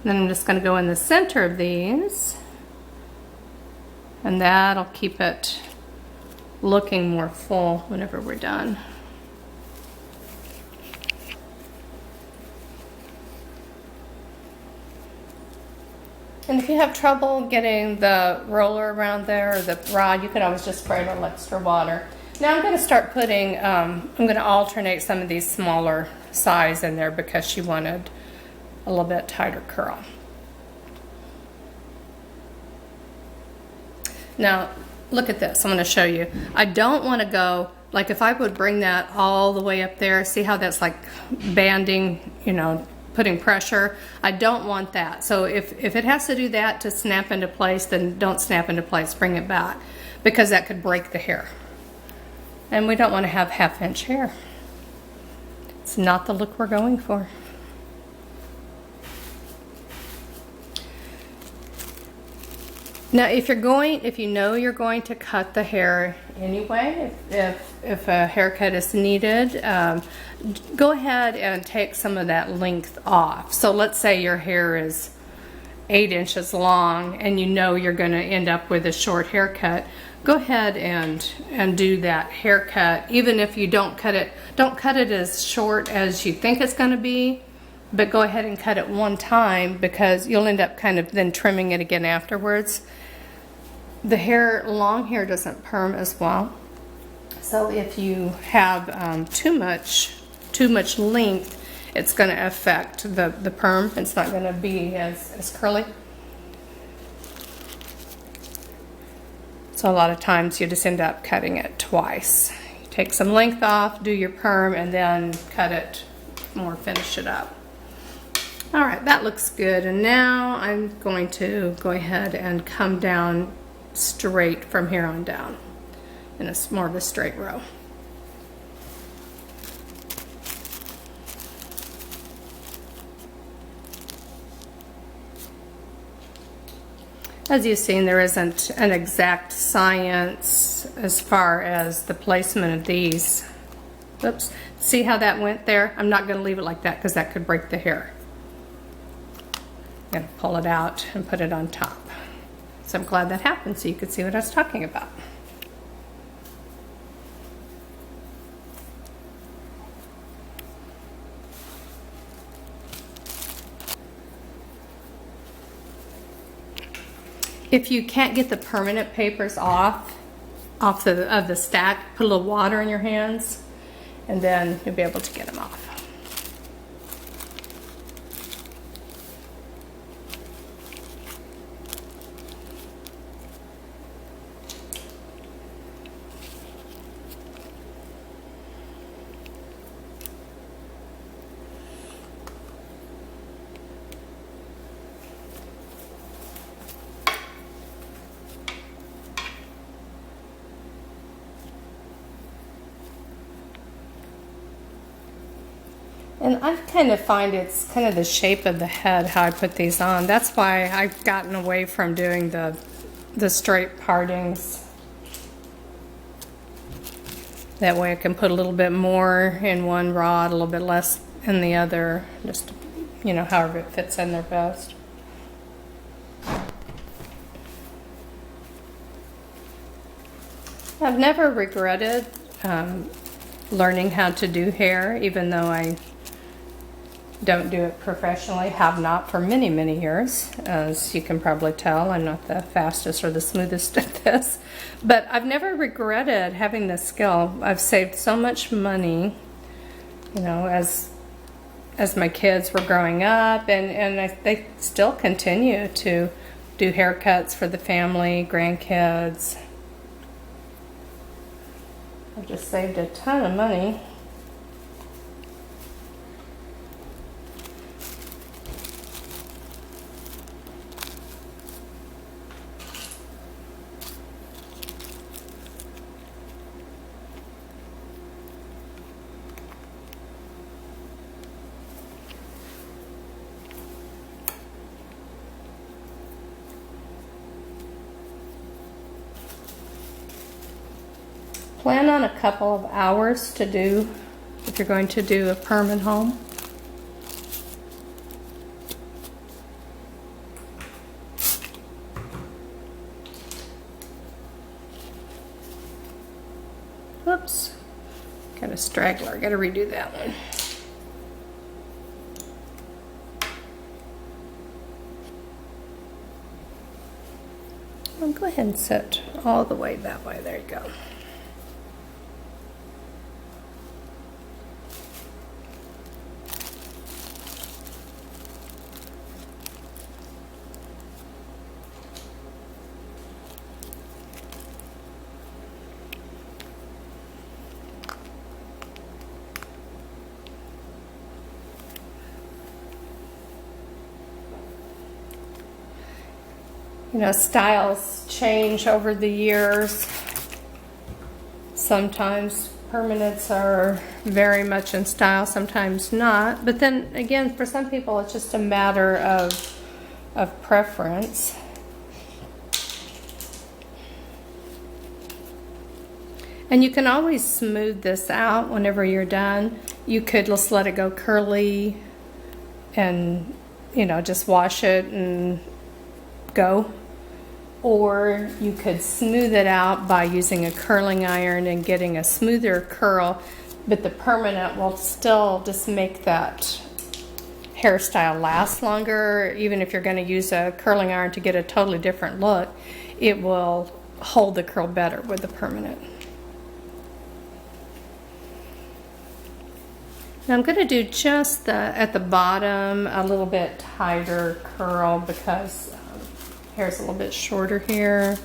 Then I'm just going to go in the center of these, and that'll keep it looking more full whenever we're done. And if you have trouble getting the roller around there or the rod, you can always just spray a little extra water. Now I'm going to start putting, I'm going to alternate some of these smaller size in there because she wanted a little bit tighter curl. Now look at this, I'm going to show you. I don't want to go, like if I would bring that all the way up there, see how that's like banding, you know, putting pressure. I don't want that. So if it has to do that to snap into place, then don't snap into place, bring it back, because that could break the hair. And we don't want to have half-inch hair. It's not the look we're going for. Now if you know you're going to cut the hair anyway, if a haircut is needed, go ahead and take some of that length off. So let's say your hair is 8 inches long and you know you're going to end up with a short haircut. Go ahead and do that haircut. Even if you don't cut it as short as you think it's going to be, but go ahead and cut it one time, because you'll end up kind of then trimming it again afterwards. The hair, long hair doesn't perm as well. So if you have too much length, it's going to affect the perm. It's not going to be as curly. So a lot of times you just end up cutting it twice. You take some length off, do your perm, and then cut it more, finish it up. All right, that looks good. And now I'm going to go ahead and come down straight from here on down in a more of a straight row. As you've seen, there isn't an exact science as far as the placement of these. Oops, see how that went there? I'm not going to leave it like that because that could break the hair. I'm going to pull it out and put it on top. So I'm glad that happened so you could see what I was talking about. If you can't get the permanent papers off of the stack, put a little water in your hands and then you'll be able to get them off. And I kind of find it's kind of the shape of the head how I put these on. That's why I've gotten away from doing the straight partings. That way I can put a little bit more in one rod, a little bit less in the other, just, you know, however it fits in there best. I've never regretted learning how to do hair, even though I don't do it professionally, have not for many, many years. As you can probably tell, I'm not the fastest or the smoothest at this. But I've never regretted having this skill. I've saved so much money, you know, as my kids were growing up, and they still continue to do haircuts for the family, grandkids. I've just saved a ton of money. Plan on a couple of hours to do if you're going to do a perm at home. Whoops. Got a straggler. Got to redo that one. I'll go ahead and set all the way that way. There you go. You know, styles change over the years. Sometimes permanents are very much in style, sometimes not. But then again, for some people, it's just a matter of preference. And you can always smooth this out whenever you're done. You could just let it go curly and, you know, just wash it and go. Or you could smooth it out by using a curling iron and getting a smoother curl, but the permanent will still just make that hairstyle last longer. Even if you're going to use a curling iron to get a totally different look, it will hold the curl better with the permanent. Now I'm going to do just at the bottom a little bit tighter curl because hair's a little bit shorter here.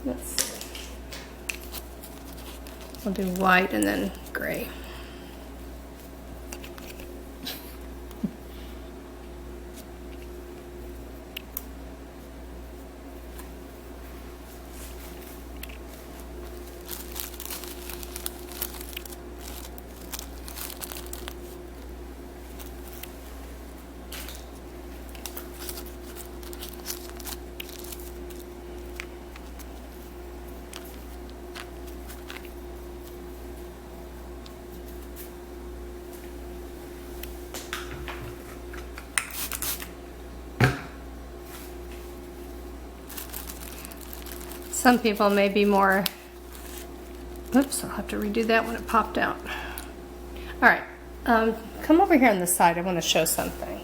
Let's see. I'll do white and then gray. Some people may be more, oops, I'll have to redo that when it popped out. All right, come over here on the side. I want to show something.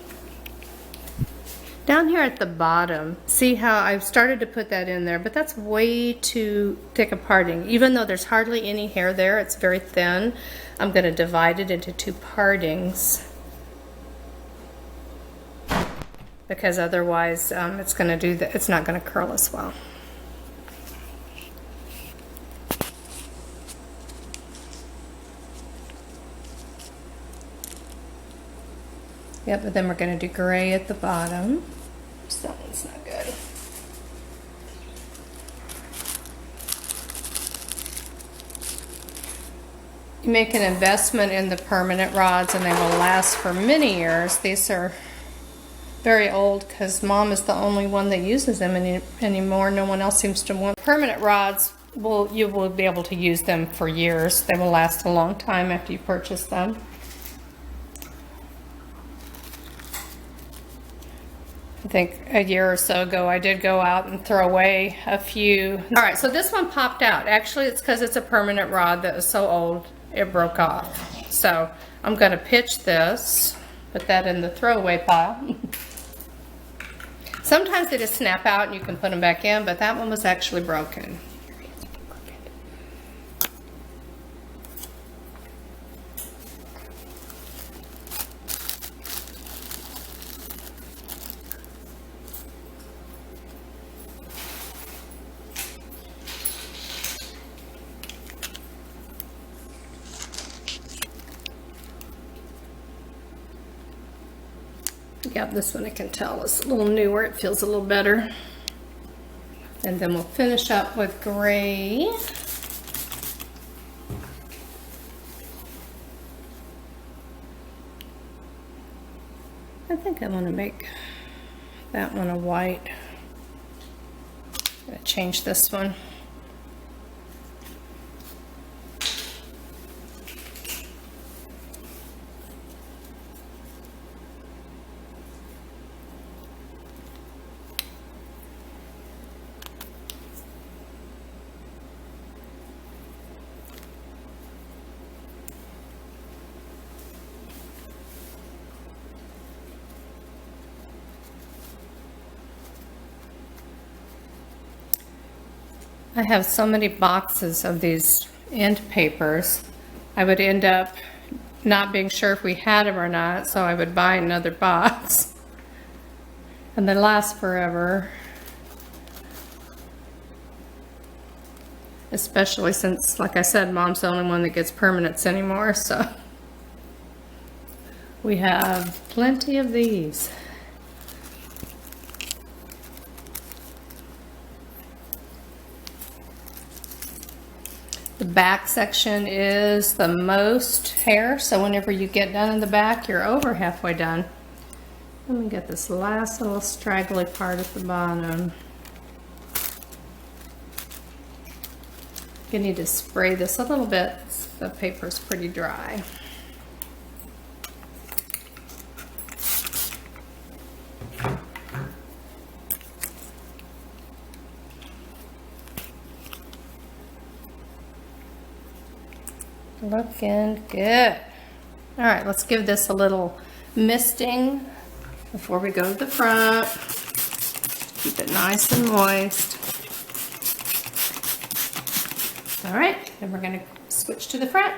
Down here at the bottom, see how I've started to put that in there, but that's way too thick a parting. Even though there's hardly any hair there, it's very thin. I'm going to divide it into two partings because otherwise it's going to do that. It's not going to curl as well. Yep, but then we're going to do gray at the bottom. So that one's not good. You make an investment in the permanent rods and they will last for many years. These are very old because Mom is the only one that uses them anymore. No one else seems to want permanent rods. You will be able to use them for years. They will last a long time after you purchase them. I think a year or so ago I did go out and throw away a few. All right, so this one popped out. Actually, it's because it's a permanent rod that was so old it broke off. So I'm going to pitch this, put that in the throwaway pile. Sometimes they just snap out and you can put them back in, but that one was actually broken. Yep, this one I can tell is a little newer. It feels a little better. And then we'll finish up with gray. I think I want to make that one a white. I'm going to change this one. I have so many boxes of these end papers. I would end up not being sure if we had them or not, so I would buy another box. And they last forever. Especially since, like I said, Mom's the only one that gets permanents anymore, so. We have plenty of these. The back section is the most hair, so whenever you get done in the back, you're over halfway done. Let me get this last little straggly part at the bottom. You need to spray this a little bit. The paper's pretty dry. Looking good. All right, let's give this a little misting before we go to the front. Keep it nice and moist. All right, then we're going to switch to the front.